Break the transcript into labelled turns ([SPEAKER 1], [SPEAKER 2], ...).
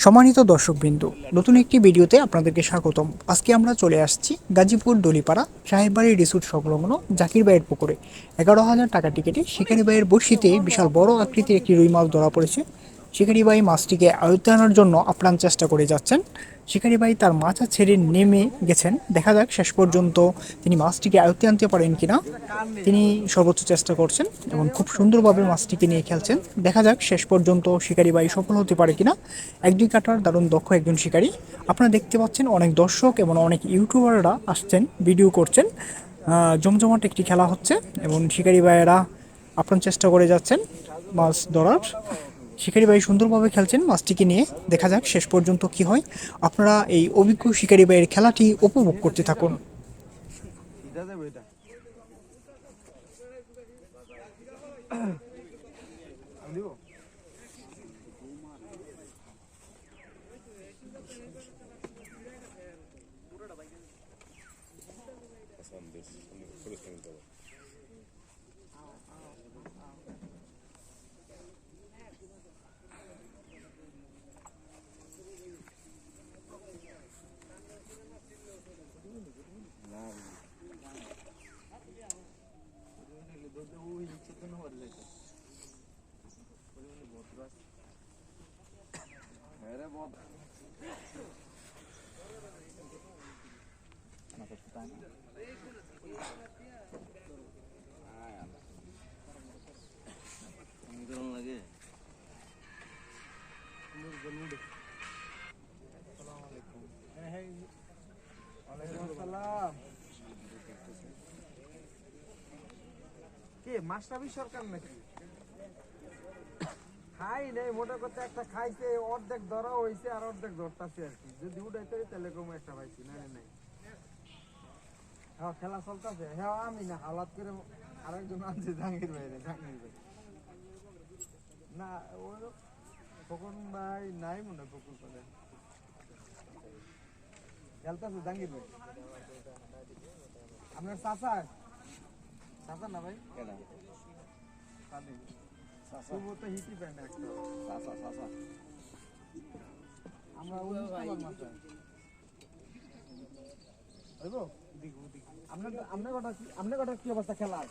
[SPEAKER 1] সম্মানিত দর্শকবৃন্দু, নতুন একটি ভিডিওতে আপনাদেরকে স্বাগতম। আজকে আমরা চলে আসছি গাজীপুর দলিপাড়া সাহেববাড়ি রিসোর্ট সংলগ্ন জাকির ভাইয়ের পুকুরে। 11,000 টাকা টিকিটে শিকারি ভাইয়ের বড়শিতে বিশাল বড় আকৃতির একটি রুই মাছ ধরা পড়েছে। শিকারি ভাই মাছটিকে আয়ত্তে আনার জন্য আপ্রাণ চেষ্টা করে যাচ্ছেন। শিকারি ভাই তার মাছা ছেড়ে নেমে গেছেন। দেখা যাক শেষ পর্যন্ত তিনি মাছটিকে আয়ত্তে আনতে পারেন কিনা। তিনি সর্বোচ্চ চেষ্টা করছেন এবং খুব সুন্দরভাবে মাছটিকে নিয়ে খেলছেন। দেখা যাক শেষ পর্যন্ত শিকারি ভাই সফল হতে পারে কিনা। 1-2 কাটার দারুণ দক্ষ একজন শিকারী। আপনারা দেখতে পাচ্ছেন অনেক দর্শক এবং অনেক ইউটিউবাররা আসছেন, ভিডিও করছেন। জমজমাট একটি খেলা হচ্ছে এবং শিকারি ভাইয়েরা আপ্রাণ চেষ্টা করে যাচ্ছেন মাছ ধরার। শিকারি ভাই সুন্দরভাবে খেলছেন মাছটিকে নিয়ে। দেখা যাক শেষ পর্যন্ত কি হয়। আপনারা এই অভিজ্ঞ শিকারি ভাইয়ের খেলাটি উপভোগ করতে থাকুন।
[SPEAKER 2] মাস্টাবি সরকার নাকি খাই নেই মোটা কথা একটা খাইছে অর্ধেক ধরা হয়েছে আর অর্ধেক ধরতাছে আর কি যদি উঠাইতে তাহলে কম একটা পাইছি না নাই হ্যাঁ খেলা চলতেছে হ্যাঁ আমি না হালাত করে আরেকজন আনছে জাহাঙ্গীর ভাই না ওই ফকুন ভাই নাই মনে ফকুন করে খেলতেছে জাহাঙ্গীর ভাই আপনার চাচা চাচা না ভাই আমরা আপনার কটা কি অবস্থা খেলার